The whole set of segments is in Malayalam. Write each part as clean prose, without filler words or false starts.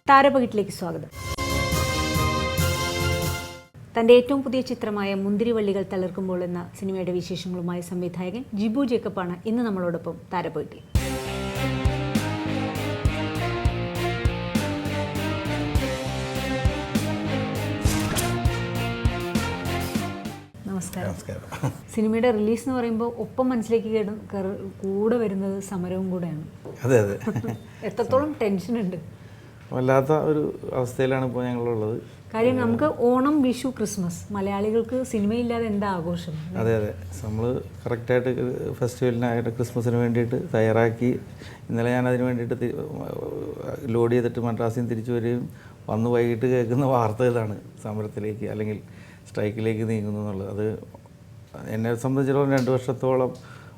താരപകിട്ടിലേക്ക് സ്വാഗതം. തൻ്റെ ഏറ്റവും പുതിയ ചിത്രമായ മുന്തിരിവള്ളികൾ തളിർക്കുമ്പോൾ എന്ന സിനിമയുടെ വിശേഷങ്ങളുമായി സംവിധായകൻ ജിബു ജേക്കബാണ് ഇന്ന് നമ്മളോടൊപ്പം താരപകിട്ടിൽ. നമസ്കാരം. സിനിമയുടെ റിലീസ് എന്ന് പറയുമ്പോൾ ഒപ്പം മനസ്സിലേക്ക് കൂടെ വരുന്നത് സമരവും കൂടെയാണ്. അതെ അതെ. എത്രത്തോളം ടെൻഷൻ ഉണ്ട്? വല്ലാത്ത ഒരു അവസ്ഥയിലാണ് ഇപ്പോൾ ഞങ്ങളുള്ളത്. കാര്യം നമുക്ക് ഓണം, വിഷു, ക്രിസ്മസ്, മലയാളികൾക്ക് സിനിമയില്ലാതെ എന്താ ആഘോഷം? അതെ അതെ. നമ്മൾ കറക്റ്റായിട്ട് ഫെസ്റ്റിവലിനായിട്ട് ക്രിസ്മസിന് വേണ്ടിയിട്ട് തയ്യാറാക്കി. ഇന്നലെ ഞാൻ അതിന് വേണ്ടിയിട്ട് ലോഡ് ചെയ്തിട്ട് മദ്രാസിൽ നിന്ന് തിരിച്ചു വരികയും വന്ന് വൈകിട്ട് കേൾക്കുന്ന വാർത്ത ഇതാണ്, സമരത്തിലേക്ക് അല്ലെങ്കിൽ സ്ട്രൈക്കിലേക്ക് നീങ്ങുന്നു എന്നുള്ളത്. അത് എന്നെ സംബന്ധിച്ചിടത്തോളം 2 വർഷത്തോളം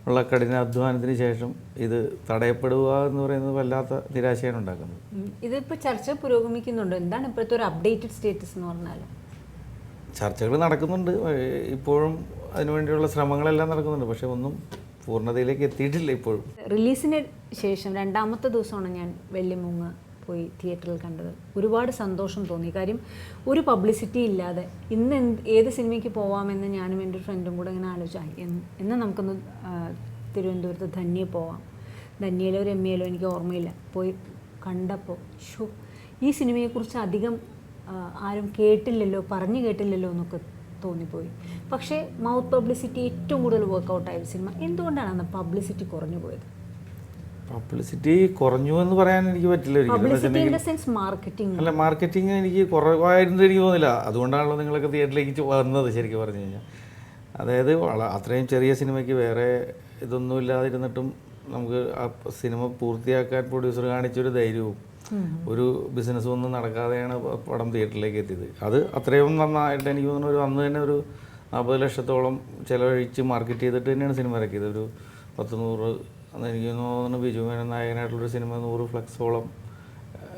ഉള്ള കഠിനാധ്വാനത്തിന് ശേഷം ഇത് തടയപ്പെടുക എന്ന് പറയുന്നത് വല്ലാത്ത നിരാശയാണ് ഉണ്ടാക്കുന്നത്. ഇതിപ്പോൾ ചർച്ച പുരോഗമിക്കുന്നുണ്ട്. എന്താണ് ഇപ്പോഴത്തെ ഒരു അപ്ഡേറ്റഡ് സ്റ്റേറ്റസ് എന്ന് പറഞ്ഞാൽ? ചർച്ചകൾ നടക്കുന്നുണ്ട്, ഇപ്പോഴും അതിനുവേണ്ടിയുള്ള ശ്രമങ്ങളെല്ലാം നടക്കുന്നുണ്ട്. പക്ഷേ ഒന്നും പൂർണ്ണതയിലേക്ക് എത്തിയിട്ടില്ല ഇപ്പോഴും. റിലീസിന് ശേഷം 2ാമത്തെ ദിവസമാണ് ഞാൻ വെള്ളിമൂങ്ങ പോയി തിയേറ്ററിൽ കണ്ടത്. ഒരുപാട് സന്തോഷം തോന്നി. കാര്യം ഒരു പബ്ലിസിറ്റി ഇല്ലാതെ ഇന്ന് ഏത് സിനിമയ്ക്ക് പോവാമെന്ന് ഞാനും എൻ്റെ ഫ്രണ്ടും കൂടെ ഇങ്ങനെ ആലോചിച്ചാൽ എന്ന് നമുക്കൊന്ന് തിരുവനന്തപുരത്ത് ധന്യ പോവാം. ധന്യയിലോ രമ്യയിലോ എനിക്ക് ഓർമ്മയില്ല. പോയി കണ്ടപ്പോൾ ഈ സിനിമയെക്കുറിച്ച് അധികം ആരും കേട്ടില്ലല്ലോ, പറഞ്ഞു കേട്ടില്ലല്ലോ എന്നൊക്കെ തോന്നിപ്പോയി. പക്ഷേ മൗത്ത് പബ്ലിസിറ്റി ഏറ്റവും കൂടുതൽ വർക്കൗട്ടായ സിനിമ. എന്തുകൊണ്ടാണ് അന്ന് പബ്ലിസിറ്റി കുറഞ്ഞു പോയത്? പബ്ലിസിറ്റി കുറഞ്ഞു എന്ന് പറയാൻ എനിക്ക് പറ്റില്ല ഒരിക്കലും. അല്ല, മാർക്കറ്റിംഗ് എനിക്ക് കുറവായിരുന്നു എനിക്ക് തോന്നില്ല. അതുകൊണ്ടാണല്ലോ നിങ്ങളൊക്കെ തിയേറ്ററിലേക്ക് വന്നത് ശരിക്കും പറഞ്ഞു കഴിഞ്ഞാൽ. അതായത് അത്രയും ചെറിയ സിനിമയ്ക്ക് വേറെ ഇതൊന്നും ഇല്ലാതിരുന്നിട്ടും നമുക്ക് ആ സിനിമ പൂർത്തിയാക്കാൻ പ്രൊഡ്യൂസർ കാണിച്ചൊരു ധൈര്യവും ഒരു ബിസിനസ്സും ഒന്നും നടക്കാതെയാണ് പടം തിയേറ്ററിലേക്ക് എത്തിയത്. അത് അത്രയും നന്നായിട്ട് എനിക്ക് തോന്നുന്നു. ഒരു അന്ന് തന്നെ ഒരു 40 ലക്ഷത്തോളം ചിലവഴിച്ച് മാർക്കറ്റ് ചെയ്തിട്ട് തന്നെയാണ് സിനിമ ഇറക്കിയത്. ഒരു 100 അന്ന് എനിക്ക് തോന്നുന്നു ബിജു മേനോൻ നായകനായിട്ടുള്ളൊരു സിനിമ 100 ഫ്ലക്സോളം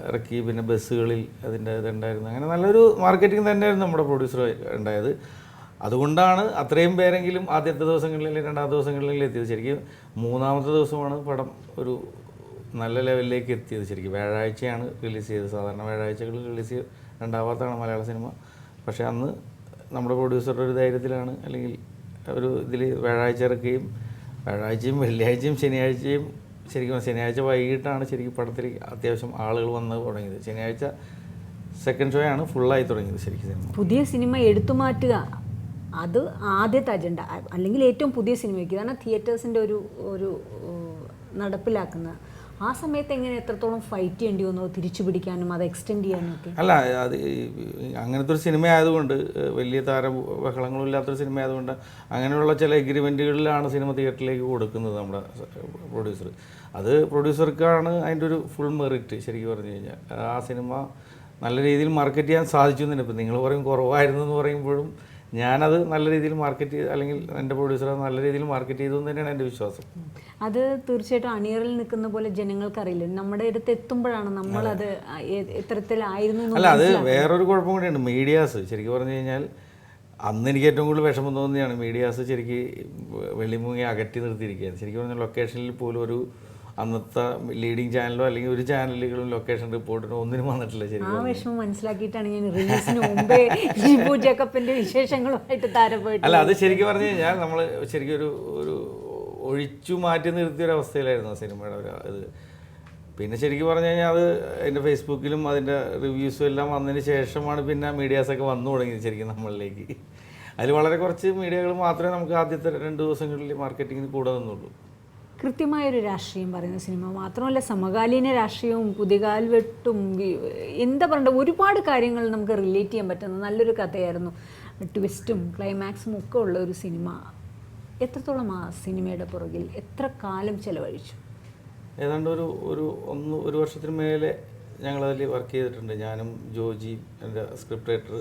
ഇറക്കി. പിന്നെ ബസ്സുകളിൽ അതിൻ്റെ ഇതുണ്ടായിരുന്നു. അങ്ങനെ നല്ലൊരു മാർക്കറ്റിംഗ് തന്നെയായിരുന്നു നമ്മുടെ പ്രൊഡ്യൂസർ ഉണ്ടായത്. അതുകൊണ്ടാണ് അത്രയും പേരെങ്കിലും ആദ്യത്തെ ദിവസങ്ങളിൽ അല്ലെങ്കിൽ 2ാമത്തെ ദിവസങ്ങളിൽ എത്തിയത്. ശരിക്കും 3ാമത്തെ ദിവസമാണ് പടം ഒരു നല്ല ലെവലിലേക്ക് എത്തിയത്. ശരിക്കും വ്യാഴാഴ്ചയാണ് റിലീസ് ചെയ്തത്. സാധാരണ വ്യാഴാഴ്ചകളിൽ റിലീസ് ഉണ്ടാവാത്തതാണ് മലയാള സിനിമ. പക്ഷേ അന്ന് നമ്മുടെ പ്രൊഡ്യൂസറുടെ ഒരു ധൈര്യത്തിലാണ് അല്ലെങ്കിൽ ഒരു ഇതിൽ വ്യാഴാഴ്ച ഇറക്കുകയും വ്യാഴാഴ്ചയും വെള്ളിയാഴ്ചയും ശനിയാഴ്ചയും, ശരിക്കും ശനിയാഴ്ച വൈകിട്ടാണ് ശരിക്കും പടത്തിൽ അത്യാവശ്യം ആളുകൾ വന്ന് തുടങ്ങിയത്. ശനിയാഴ്ച സെക്കൻഡ് ഷോ ആണ് ഫുള്ളായി തുടങ്ങിയത് ശരിക്കും സിനിമ. പുതിയ സിനിമ എടുത്തു മാറ്റുക, അത് ആദ്യത്തെ അജണ്ട. അല്ലെങ്കിൽ ഏറ്റവും പുതിയ സിനിമയ്ക്ക് ഇതാണ് തിയേറ്റേഴ്സിൻ്റെ ഒരു നടപ്പിലാക്കുന്നത്. ആ സമയത്ത് എങ്ങനെ എത്രത്തോളം ഫൈറ്റ് ചെയ്യേണ്ടി വന്നോ തിരിച്ചു പിടിക്കാനും അത് എക്സ്റ്റെൻഡ് ചെയ്യാനും ഒക്കെ? അല്ല, അത് അങ്ങനത്തെ ഒരു സിനിമ ആയതുകൊണ്ട്, വലിയ ബഹളങ്ങളും ഇല്ലാത്തൊരു സിനിമ ആയതുകൊണ്ട് അങ്ങനെയുള്ള ചില എഗ്രിമെൻറ്റുകളിലാണ് സിനിമ തിയേറ്ററിലേക്ക് കൊടുക്കുന്നത് നമ്മുടെ പ്രൊഡ്യൂസർ. അത് പ്രൊഡ്യൂസർക്കാണ് അതിൻ്റെ ഒരു ഫുൾ മെറിറ്റ് ശരിക്കും പറഞ്ഞു കഴിഞ്ഞാൽ. ആ സിനിമ നല്ല രീതിയിൽ മാർക്കറ്റ് ചെയ്യാൻ സാധിച്ചു എന്ന് തന്നെ. ഇപ്പം നിങ്ങൾ പറയും കുറവായിരുന്നു എന്ന് പറയുമ്പോഴും ഞാനത് നല്ല രീതിയിൽ മാർക്കറ്റ് ചെയ്ത്, അല്ലെങ്കിൽ എൻ്റെ പ്രൊഡ്യൂസർ നല്ല രീതിയിൽ മാർക്കറ്റ് ചെയ്തു എന്ന് തന്നെയാണ് എൻ്റെ വിശ്വാസം. അത് തീർച്ചയായിട്ടും അണിയറിൽ നിൽക്കുന്ന പോലെ ജനങ്ങൾക്കറിയില്ല. നമ്മുടെ അടുത്ത് എത്തുമ്പോഴാണ് നമ്മളത് എത്തരത്തിലായിരുന്നു. അല്ല, അത് വേറൊരു കുഴപ്പം കൂടിയുണ്ട്. മീഡിയാസ് ശരിക്കും പറഞ്ഞു കഴിഞ്ഞാൽ അന്ന് എനിക്ക് ഏറ്റവും കൂടുതൽ വിഷമം തോന്നിയാണ് മീഡിയാസ് ശരിക്കും വെള്ളിമൂങ്ങി അകറ്റി നിർത്തിയിരിക്കുകയാണ്. ശരിക്കും പറഞ്ഞാൽ ലൊക്കേഷനിൽ പോലും ഒരു അന്നത്തെ ലീഡിങ് ചാനലോ അല്ലെങ്കിൽ ഒരു ചാനലുകളും ലൊക്കേഷൻ റിപ്പോർട്ടിനോ ഒന്നിനും വന്നിട്ടില്ല. ശരിക്കും ആ വിഷമം മനസ്സിലാക്കിയിട്ടാണ് ഞാൻ റിലീസിന് മുമ്പേ ജിബു ജേക്കബിന്റെ വിശേഷങ്ങളുമായിട്ട് താരപ്പെട്ടു. അല്ല, അത് ശരിക്കും പറഞ്ഞു കഴിഞ്ഞാൽ നമ്മൾ ശരിക്കും ഒരു ഒഴിച്ചു മാറ്റി നിർത്തിയൊരവസ്ഥയിലായിരുന്നു ആ സിനിമയുടെ ഇത്. പിന്നെ ശരിക്കും പറഞ്ഞു കഴിഞ്ഞാൽ അത് അതിൻ്റെ ഫേസ്ബുക്കിലും അതിൻ്റെ റിവ്യൂസും എല്ലാം വന്നതിന് ശേഷമാണ് പിന്നെ മീഡിയാസൊക്കെ വന്നു തുടങ്ങിയത് ശരിക്കും നമ്മളിലേക്ക്. അതിൽ വളരെ കുറച്ച് മീഡിയകൾ മാത്രമേ നമുക്ക് ആദ്യത്തെ 2 ദിവസങ്ങളിൽ മാർക്കറ്റിങ്ങിന് കൂടെ നിന്നുള്ളൂ. കൃത്യമായൊരു രാഷ്ട്രീയം പറയുന്ന സിനിമ മാത്രമല്ല, സമകാലീന രാഷ്ട്രീയവും പുതികാൽവെട്ടും എന്താ പറയണ്ട ഒരുപാട് കാര്യങ്ങൾ നമുക്ക് റിലേറ്റ് ചെയ്യാൻ പറ്റുന്ന നല്ലൊരു കഥയായിരുന്നു. ട്വിസ്റ്റും ക്ലൈമാക്സും ഒക്കെ ഉള്ള ഒരു സിനിമ. എത്രത്തോളം ആ സിനിമയുടെ പുറകിൽ എത്ര കാലം ചെലവഴിച്ചു? ഏതാണ്ട് ഒരു വർഷത്തിന് മേലെ ഞങ്ങളതിൽ വർക്ക് ചെയ്തിട്ടുണ്ട്. ഞാനും ജോജി, എൻ്റെ സ്ക്രിപ്റ്റ് റൈറ്റർ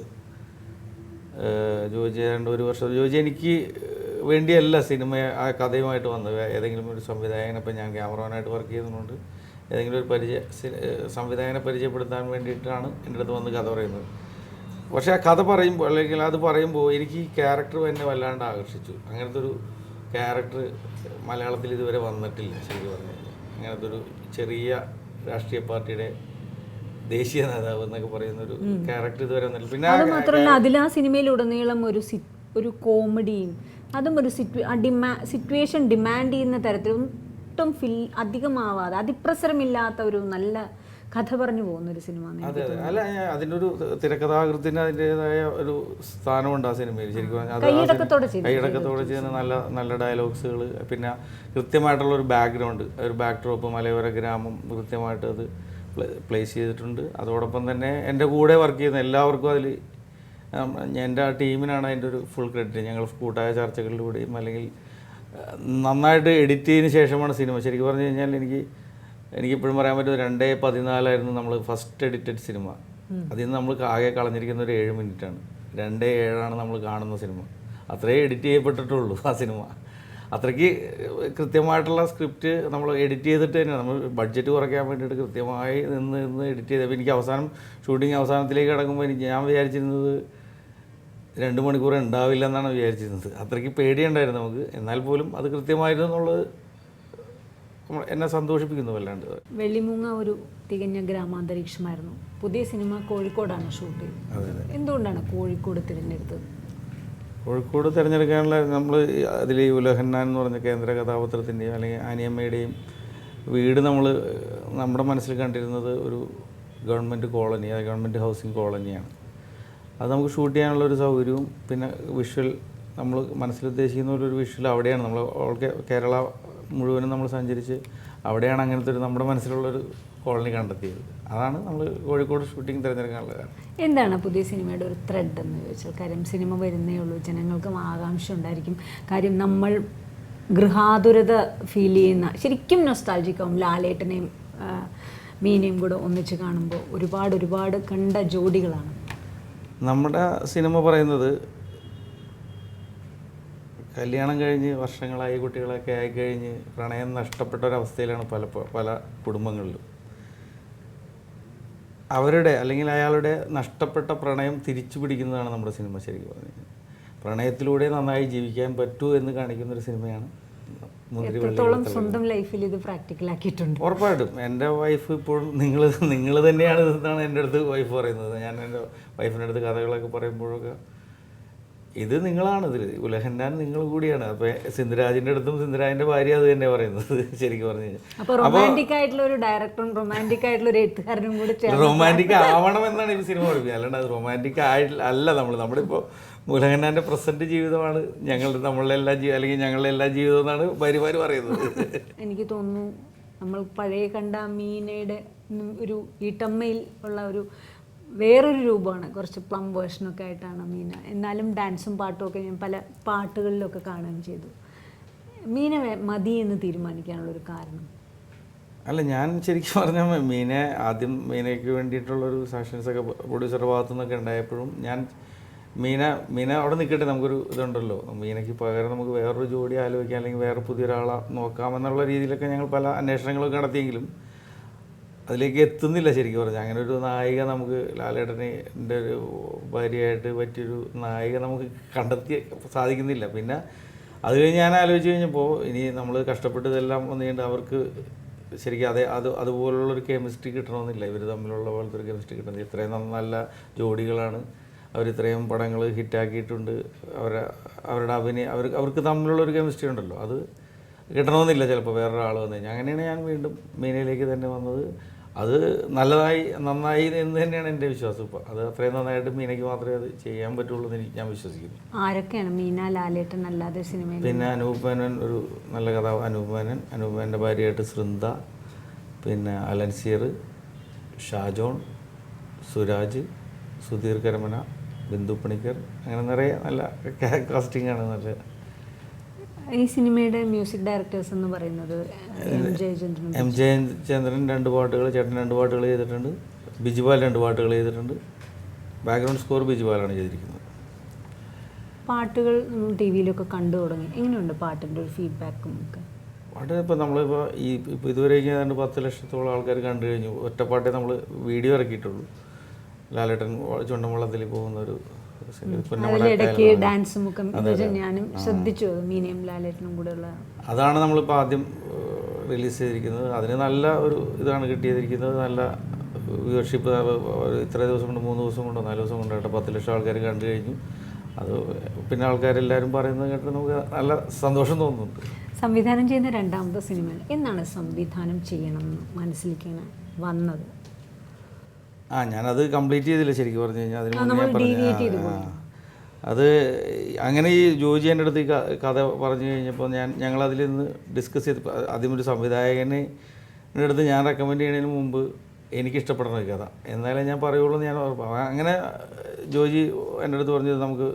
ജോജി. ഏതാണ്ട് 1 വർഷം. ജോജി എനിക്ക് വേണ്ടിയല്ല സിനിമ ആ കഥയുമായിട്ട് വന്നത്. ഏതെങ്കിലും ഒരു സംവിധായകനപ്പം ഞാൻ ക്യാമറമാനായിട്ട് വർക്ക് ചെയ്യുന്നതുകൊണ്ട് ഏതെങ്കിലും ഒരു സംവിധായകനെ പരിചയപ്പെടുത്താൻ വേണ്ടിയിട്ടാണ് എൻ്റെ അടുത്ത് വന്ന് കഥ പറയുന്നത്. പക്ഷേ ആ കഥ പറയുമ്പോൾ അല്ലെങ്കിൽ അത് പറയുമ്പോൾ എനിക്ക് ഈ ക്യാരക്ടർ എന്നെ വല്ലാണ്ട് ആകർഷിച്ചു. അങ്ങനത്തെ ഒരു ക്യാരക്ടർ മലയാളത്തിൽ ഇതുവരെ വന്നിട്ടില്ല ശരിക്കും പറഞ്ഞു കഴിഞ്ഞാൽ. അങ്ങനത്തെ ഒരു ചെറിയ രാഷ്ട്രീയ പാർട്ടിയുടെ ദേശീയ നേതാവ് എന്നൊക്കെ പറയുന്ന ഒരു ക്യാരക്ടർ ഇതുവരെ വന്നില്ല. പിന്നെ അത് മാത്രമല്ല അതിൽ ആ സിനിമയിലുടനീളം ഒരു കോമഡിയും അതും ഒരു സിറ്റുവേഷൻ ഡിമാൻഡ് ചെയ്യുന്ന തരത്തിൽ ഒട്ടും അധികമാവാതെ അതിപ്രസരമില്ലാത്ത ഒരു നല്ല കഥ പറഞ്ഞു പോകുന്ന ഒരു സിനിമ. അതെ അതെ. അല്ല, അതിൻ്റെ ഒരു തിരക്കഥാകൃത്തിന് അതിൻ്റെതായ ഒരു സ്ഥാനമുണ്ട് ആ സിനിമയിൽ. ശരിക്കും പറഞ്ഞാൽ കൈയടക്കത്തോടെ ചെയ്യുന്ന നല്ല നല്ല ഡയലോഗ്സുകൾ, പിന്നെ കൃത്യമായിട്ടുള്ള ഒരു ബാക്ക്ഗ്രൗണ്ട്, ഒരു ബാക്ക് ഡ്രോപ്പ്, മലയോര ഗ്രാമം കൃത്യമായിട്ട് അത് പ്ലേസ് ചെയ്തിട്ടുണ്ട്. അതോടൊപ്പം തന്നെ എൻ്റെ കൂടെ വർക്ക് ചെയ്യുന്ന എല്ലാവർക്കും അതിൽ എൻ്റെ ആ ടീമിനാണ് അതിൻ്റെ ഒരു ഫുൾ ക്രെഡിറ്റ്. ഞങ്ങൾ കൂട്ടായ ചർച്ചകളിലൂടെയും അല്ലെങ്കിൽ നന്നായിട്ട് എഡിറ്റ് ചെയ്തതിന് ശേഷമാണ് സിനിമ. ശരിക്കും പറഞ്ഞു കഴിഞ്ഞാൽ എനിക്കിപ്പോഴും പറയാൻ പറ്റും 2:14 നമ്മൾ ഫസ്റ്റ് എഡിറ്റഡ് സിനിമ. അതിൽ നിന്ന് നമ്മൾ ആകെ കളഞ്ഞിരിക്കുന്ന ഒരു 7 മിനിറ്റാണ്. 2:07 നമ്മൾ കാണുന്ന സിനിമ. അത്രേ എഡിറ്റ് ചെയ്യപ്പെട്ടിട്ടുള്ളൂ ആ സിനിമ. അത്രയ്ക്ക് കൃത്യമായിട്ടുള്ള സ്ക്രിപ്റ്റ് നമ്മൾ എഡിറ്റ് ചെയ്തിട്ട് തന്നെ നമ്മൾ ബഡ്ജറ്റ് കുറയ്ക്കാൻ വേണ്ടിയിട്ട് കൃത്യമായി നിന്ന് എഡിറ്റ് ചെയ്തപ്പോൾ എനിക്ക് ഷൂട്ടിങ് അവസാനത്തിലേക്ക് കിടക്കുമ്പോൾ ഞാൻ വിചാരിച്ചിരുന്നത് 2 മണിക്കൂർ ഉണ്ടാവില്ല എന്നാണ് വിചാരിച്ചിരുന്നത്. അത്രയ്ക്ക് പേടിയുണ്ടായിരുന്നു നമുക്ക്. എന്നാൽ പോലും അത് കൃത്യമായിരുന്നു എന്നുള്ളത് എന്നെ സന്തോഷിപ്പിക്കുന്നു വല്ലാണ്ട്. വെള്ളിമൂങ്ങ ഒരു തികഞ്ഞ ഗ്രാമാന്തരീക്ഷമായിരുന്നു. പുതിയ സിനിമ കോഴിക്കോടാണ് ഷൂട്ട് ചെയ്തത്. എന്തുകൊണ്ടാണ് കോഴിക്കോട് തിരഞ്ഞെടുത്തത്? കോഴിക്കോട് തിരഞ്ഞെടുക്കാനുള്ള നമ്മൾ അതിൽ ഉലഹന്നാൻ എന്ന് പറഞ്ഞ കേന്ദ്ര കഥാപാത്രത്തിൻ്റെയും അല്ലെങ്കിൽ ആനിയമ്മയുടെയും വീട് നമ്മുടെ മനസ്സിൽ കണ്ടിരുന്നത് ഒരു ഗവൺമെൻറ് കോളനി, ഗവൺമെൻറ് ഹൗസിംഗ് കോളനിയാണ്. അത് നമുക്ക് ഷൂട്ട് ചെയ്യാനുള്ളൊരു സൗകര്യവും പിന്നെ വിഷ്വൽ നമ്മൾ മനസ്സിലുദ്ദേശിക്കുന്ന ഒരു വിഷ്വൽ അവിടെയാണ്. നമ്മൾ കേരള മുഴുവനും നമ്മൾ സഞ്ചരിച്ച് അവിടെയാണ് അങ്ങനത്തെ ഒരു നമ്മുടെ മനസ്സിലുള്ളൊരു കോളനി കണ്ടെത്തിയത്. അതാണ് നമ്മൾ കോഴിക്കോട് ഷൂട്ടിംഗ് തിരഞ്ഞെടുക്കാനുള്ള കാരണം. എന്താണ് പുതിയ സിനിമയുടെ ഒരു ത്രെഡ് എന്ന് ചോദിച്ചാൽ? കാര്യം സിനിമ വരുന്നേ ഉള്ളൂ, ജനങ്ങൾക്കും ആകാംക്ഷ ഉണ്ടായിരിക്കും. കാര്യം നമ്മൾ ഗൃഹാതുരത ഫീൽ ചെയ്യുന്ന, ശരിക്കും നൊസ്റ്റാൾജിക്കാവും ലാലേട്ടനെയും മീനയും കൂടെ ഒന്നിച്ച് കാണുമ്പോൾ ഒരുപാട് കണ്ട ജോഡികളാണ്. നമ്മുടെ സിനിമ പറയുന്നത് കല്യാണം കഴിഞ്ഞ് വർഷങ്ങളായി കുട്ടികളൊക്കെ ആയിക്കഴിഞ്ഞ് പ്രണയം നഷ്ടപ്പെട്ട ഒരവസ്ഥയിലാണ് പല കുടുംബങ്ങളിലും. അവരുടെ അല്ലെങ്കിൽ അയാളുടെ നഷ്ടപ്പെട്ട പ്രണയം തിരിച്ചു പിടിക്കുന്നതാണ് നമ്മുടെ സിനിമ. ശരിക്കും പറഞ്ഞു പ്രണയത്തിലൂടെ നന്നായി ജീവിക്കാൻ പറ്റൂ എന്ന് കാണിക്കുന്നൊരു സിനിമയാണ് എത്രത്തോളം സ്വന്തം ലൈഫിൽ ഇത് പ്രാക്ടിക്കലാക്കിയിട്ടുണ്ട്? ഉറപ്പായിട്ടും. എൻ്റെ വൈഫ് ഇപ്പോഴും നിങ്ങൾ തന്നെയാണ് ഇതെന്നാണ് എൻ്റെ അടുത്ത് വൈഫ് പറയുന്നത്. ഞാൻ എൻ്റെ വൈഫിൻ്റെ അടുത്ത് കഥകളൊക്കെ പറയുമ്പോഴൊക്കെ ഇത് നിങ്ങളാണ്, ഇതിൽ ഉലഹന്നാൻ നിങ്ങൾ കൂടിയാണ്. അപ്പോൾ സിന്ധുരാജിൻ്റെ അടുത്തും സിന്ധുരാജിൻ്റെ ഭാര്യ അത് തന്നെ പറയുന്നത്. ശരിക്കും പറഞ്ഞു കഴിഞ്ഞാൽ അപ്പോൾ റൊമാൻറ്റിക് ആയിട്ടുള്ള ഒരു ഡയറക്ടറും റൊമാൻറ്റിക് ആയിട്ടുള്ള ഒരു എഴുത്തുകാരനും കൂടി റൊമാൻറ്റിക് ആവണമെന്നാണ് ഈ സിനിമ പഠിപ്പിക്കുന്നത്. അല്ലാണ്ട് അത് റൊമാൻറ്റിക് അല്ല. നമ്മളിപ്പോൾ ഉലഹന്നാൻ്റെ പ്രസൻറ്റ് ജീവിതമാണ് നമ്മളുടെ എല്ലാ ജീവിതം എന്നാണ് ഭാര്യമാർ പറയുന്നത്. എനിക്ക് തോന്നുന്നു നമ്മൾ പഴയ കണ്ട മീനയുടെ ഒരു വീട്ടമ്മയിൽ ഉള്ള ഒരു വേറൊരു രൂപമാണ്. കുറച്ച് പ്ലം വേർഷനൊക്കെ ആയിട്ടാണ് മീന. എന്നാലും ഡാൻസും പാട്ടും ഒക്കെ ഞാൻ പല പാട്ടുകളിലൊക്കെ കാണുകയും ചെയ്തു. മീന മതി എന്ന് തീരുമാനിക്കാനുള്ളൊരു കാരണം? അല്ല, ഞാൻ ശരിക്കും പറഞ്ഞാൽ മീനയ്ക്ക് വേണ്ടിയിട്ടുള്ളൊരു സെഷൻസൊക്കെ പ്രൊഡ്യൂസറുടെ ഭാഗത്തു നിന്നൊക്കെ ഉണ്ടായപ്പോഴും ഞാൻ മീന അവിടെ നിൽക്കട്ടെ, നമുക്കൊരു ഇതുണ്ടല്ലോ, മീനയ്ക്ക് പകരം നമുക്ക് വേറൊരു ജോഡി ആലോചിക്കാം അല്ലെങ്കിൽ വേറെ പുതിയൊരാളെ നോക്കാമെന്നുള്ള രീതിയിലൊക്കെ ഞങ്ങൾ പല അന്വേഷണങ്ങളൊക്കെ നടത്തിയെങ്കിലും അതിലേക്ക് എത്തുന്നില്ല. ശരിക്കും പറഞ്ഞാൽ അങ്ങനെ ഒരു നായിക നമുക്ക് ലാലേട്ടൻ്റെ ഒരു ഭാര്യയായിട്ട് പറ്റിയൊരു നായിക നമുക്ക് സാധിക്കുന്നില്ല. പിന്നെ അത് കഴിഞ്ഞ് ഞാൻ ആലോചിച്ച് കഴിഞ്ഞപ്പോൾ ഇനി നമ്മൾ കഷ്ടപ്പെട്ട് ഇതെല്ലാം വന്നുകൊണ്ട് അവർക്ക് ശരിക്കും അതുപോലുള്ളൊരു കെമിസ്ട്രി കിട്ടണമെന്നില്ല. ഇവർ തമ്മിലുള്ള പോലത്തെ ഒരു കെമിസ്ട്രി കിട്ടുന്നത്. ഇത്രയും നല്ല ജോഡികളാണ്, അവരിത്രയും പടങ്ങൾ ഹിറ്റാക്കിയിട്ടുണ്ട്. അവരുടെ അവർക്ക് തമ്മിലുള്ളൊരു കെമിസ്ട്രി ഉണ്ടല്ലോ, അത് കിട്ടണമെന്നില്ല ചിലപ്പോൾ വേറൊരാൾ വന്നു കഴിഞ്ഞാൽ. അങ്ങനെയാണ് ഞാൻ വീണ്ടും മീനയിലേക്ക് തന്നെ വന്നത്. അത് നന്നായി എന്ന് തന്നെയാണ് എൻ്റെ വിശ്വാസം. ഇപ്പോൾ അത് അത്രയും നന്നായിട്ട് മീനയ്ക്ക് മാത്രമേ അത് ചെയ്യാൻ പറ്റുള്ളൂ എന്ന് ഞാൻ വിശ്വസിക്കുന്നു. ആരൊക്കെയാണ് മീന, ലാലേട്ടൻ അല്ലാതെ സിനിമയിൽ? പിന്നെ അനൂപ് മേനോൻ, ഒരു നല്ല കഥാപാത്രം അനൂപ് മേനോൻ്റെ ഭാര്യയായിട്ട് സൃന്ദ, പിന്നെ അലൻസിയർ, ഷാജോൺ, സുരാജ്, സുധീർ കരമന, ബിന്ദു പണിക്കർ, അങ്ങനെ നിറയെ നല്ല കാസ്റ്റിംഗാണ്. നല്ല ഈ സിനിമയുടെ മ്യൂസിക് ഡയറക്ടേഴ്സ് എന്ന് പറയുന്നത് എം ജയചന്ദ്രൻ 2 പാട്ടുകൾ, ചേട്ടൻ 2 പാട്ടുകൾ ചെയ്തിട്ടുണ്ട്, ബിജുപാൽ 2 പാട്ടുകൾ ചെയ്തിട്ടുണ്ട്. ബാക്ക്ഗ്രൗണ്ട് സ്കോർ ബിജുപാലാണ് ചെയ്തിരിക്കുന്നത്. പാട്ടുകൾ നമ്മൾ ടി വിയിലൊക്കെ കണ്ടു തുടങ്ങി. എങ്ങനെയുണ്ട് പാട്ടിൻ്റെ ഒരു ഫീഡ്ബാക്കും ഒക്കെ? പാട്ട് ഇപ്പോൾ നമ്മളിപ്പോൾ ഇതുവരേക്കും ഏതാണ്ട് 10 ലക്ഷത്തോളം ആൾക്കാർ കണ്ടു കഴിഞ്ഞു. ഒറ്റപ്പാട്ടേ നമ്മൾ വീഡിയോ ഇറക്കിയിട്ടുള്ളൂ. ലാലേട്ടൻ ചുണ്ടൻവള്ളത്തിൽ പോകുന്നൊരു ഇടയ്ക്ക് ഡാൻസും ഒക്കെ ഞാനും ശ്രദ്ധിച്ചു. മീനയും ലാലേട്ടനും കൂടെ ഉള്ള അതാണ് നമ്മളിപ്പോൾ ആദ്യം റിലീസ് ചെയ്തിരിക്കുന്നത്. അതിന് നല്ല ഒരു ഇതാണ് കിട്ടിയിരിക്കുന്നത്. നല്ല വ്യൂവർഷിപ്പ് ഇത്ര ദിവസം കൊണ്ട് 3 ദിവസം കൊണ്ടോ 4 ദിവസം കൊണ്ടോ 10 ലക്ഷം ആൾക്കാർ കണ്ടു കഴിഞ്ഞു. അത് പിന്നെ ആൾക്കാരെല്ലാവരും പറയുന്നത് കേട്ട് നമുക്ക് നല്ല സന്തോഷം തോന്നുന്നുണ്ട്. സംവിധാനം ചെയ്യുന്ന രണ്ടാമത്തെ സിനിമ എന്നാണ് സംവിധാനം ചെയ്യണം എന്ന് മനസ്സിലേക്ക് വന്നത്? ഞാനത് കംപ്ലീറ്റ് ചെയ്തില്ല ശരിക്കും പറഞ്ഞു കഴിഞ്ഞാൽ. അതിന് മുന്നേ അത് അങ്ങനെ ഈ ജോജി എൻ്റെ അടുത്ത് ഈ കഥ പറഞ്ഞു കഴിഞ്ഞപ്പോൾ ഞങ്ങളതിൽ നിന്ന് ഡിസ്കസ് ചെയ്ത് ആദ്യം ഒരു സംവിധായകനെ അടുത്ത് ഞാൻ റെക്കമെൻഡ് ചെയ്യുന്നതിന് മുമ്പ് എനിക്കിഷ്ടപ്പെടുന്ന ഒരു കഥ എന്നാലേ ഞാൻ പറയുള്ളൂ എന്ന് ഞാൻ അങ്ങനെ ജോജി എൻ്റെ അടുത്ത് പറഞ്ഞത് നമുക്ക്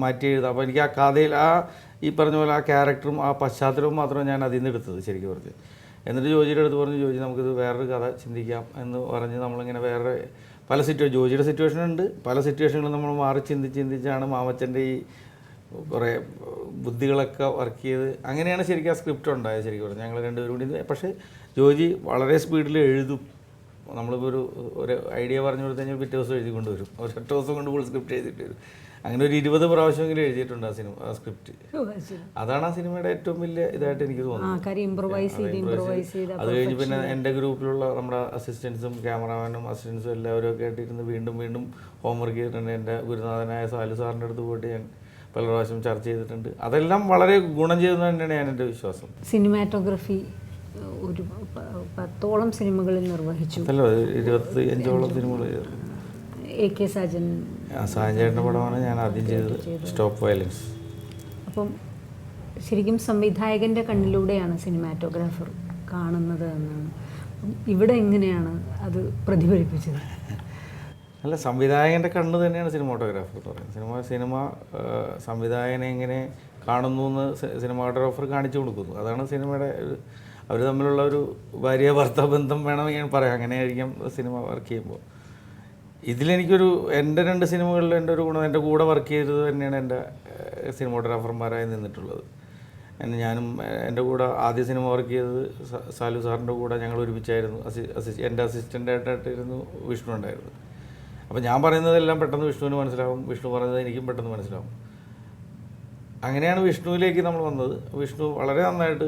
മാറ്റി എഴുതാം. അപ്പോൾ എനിക്ക് ആ കഥയിൽ ഈ പറഞ്ഞ പോലെ ആ ക്യാരക്ടറും ആ പശ്ചാത്തലവും മാത്രമേ ഞാൻ അതിൽ നിന്ന് എടുത്തത് ശരിക്കും പറഞ്ഞ്. എന്നിട്ട് ജോജിയുടെ അടുത്ത് പറഞ്ഞു, ജോജി നമുക്കിത് വേറൊരു കഥ ചിന്തിക്കാം എന്ന് പറഞ്ഞ് നമ്മളിങ്ങനെ വേറെ പല ജോജിയുടെ സിറ്റുവേഷനുണ്ട്. പല സിറ്റുവേഷനുകളും നമ്മൾ മാറി ചിന്തിച്ചാണ് മാമച്ചൻ്റെ ഈ കുറേ ബുദ്ധികളൊക്കെ വർക്ക് ചെയ്ത് അങ്ങനെയാണ് ശരിക്കും ആ സ്ക്രിപ്റ്റ് ഉണ്ടായത് ശരിക്കും പറഞ്ഞു. ഞങ്ങൾ രണ്ടുപേരും കൂടി. പക്ഷേ ജോജി വളരെ സ്പീഡിൽ എഴുതും. നമ്മളിപ്പോൾ ഒരു ഐഡിയ പറഞ്ഞു കൊടുത്തു കഴിഞ്ഞാൽ പിറ്റേ ദിവസം എഴുതി കൊണ്ടുവരും. ഒരൊറ്റ ദിവസം കൊണ്ട് ഫുൾ സ്ക്രിപ്റ്റ് എഴുതിയിട്ട് വരും. അങ്ങനെ ഒരു 20 പ്രാവശ്യമെങ്കിലും എഴുതിയിട്ടുണ്ട് ആ സ്ക്രിപ്റ്റ്. അതാണ് ആ സിനിമയുടെ ഏറ്റവും വലിയ ഇതായിട്ട് എനിക്ക് തോന്നുന്നത്. അത് കഴിഞ്ഞ് പിന്നെ എൻ്റെ ഗ്രൂപ്പിലുള്ള നമ്മുടെ അസിസ്റ്റൻസും ക്യാമറാമാനും അസിസ്റ്റൻസും എല്ലാവരും ഒക്കെ ആയിട്ടിരുന്ന് വീണ്ടും ഹോംവർക്ക് ചെയ്തിട്ടുണ്ട്. എൻ്റെ ഗുരുനാഥനായ സാലു സാറിൻ്റെ അടുത്ത് പോയിട്ട് ഞാൻ പല പ്രാവശ്യം ചർച്ച ചെയ്തിട്ടുണ്ട്. അതെല്ലാം വളരെ ഗുണം ചെയ്തെന്ന് തന്നെയാണ് ഞാൻ എൻ്റെ വിശ്വാസം. സിനിമാറ്റോഗ്രഫി ഒരു 10ഓളം സിനിമകളിൽ നിർവഹിച്ചു. അല്ല 25ഓളം സിനിമകൾ ചെയ്തു. AK സാജൻ സാജൻ്റെ പടമാണ് ഞാൻ ആദ്യം ചെയ്തത്, സ്റ്റോപ്പ് വയലൻസ്. അപ്പം ശരിക്കും സംവിധായകൻ്റെ കണ്ണിലൂടെയാണ് സിനിമാറ്റോഗ്രാഫർ കാണുന്നത് എന്നാണ്. ഇവിടെ എങ്ങനെയാണ് അത് പ്രതിഫലിപ്പിച്ചത്? അല്ല, സംവിധായകൻ്റെ കണ്ണ് തന്നെയാണ് സിനിമാറ്റോഗ്രാഫർ എന്ന് പറയുന്നത്. സിനിമ സംവിധായകനെ എങ്ങനെ കാണുന്നു എന്ന് സിനിമാറ്റോഗ്രാഫർ കാണിച്ചു കൊടുക്കുന്നു. അതാണ് സിനിമയുടെ അവർ തമ്മിലുള്ള ഒരു ഭാര്യ ഭർത്താവ് ബന്ധം വേണമെങ്കിൽ ഞാൻ പറയാം. അങ്ങനെയായിരിക്കും സിനിമ വർക്ക് ചെയ്യുമ്പോൾ. ഇതിലെനിക്കൊരു എൻ്റെ 2 സിനിമകളിൽ എൻ്റെ ഒരു ഗുണം എൻ്റെ കൂടെ വർക്ക് ചെയ്തത് തന്നെയാണ് എൻ്റെ സിനിമാറ്റോഗ്രാഫർമാരായി നിന്നിട്ടുള്ളത്. ഞാനും എൻ്റെ കൂടെ ആദ്യ സിനിമ വർക്ക് ചെയ്തത് സാലു സാറിൻ്റെ കൂടെ ഞങ്ങൾ ഒരുമിച്ചായിരുന്നു. എൻ്റെ അസിസ്റ്റൻ്റായിട്ടായിരുന്നു വിഷ്ണു ഉണ്ടായിരുന്നു. അപ്പോൾ ഞാൻ പറയുന്നതെല്ലാം പെട്ടെന്ന് വിഷ്ണുവിന് മനസ്സിലാവും, വിഷ്ണു പറയുന്നത് എനിക്കും പെട്ടെന്ന് മനസ്സിലാവും. അങ്ങനെയാണ് വിഷ്ണുവിലേക്ക് നമ്മൾ വന്നത്. വിഷ്ണു വളരെ നന്നായിട്ട്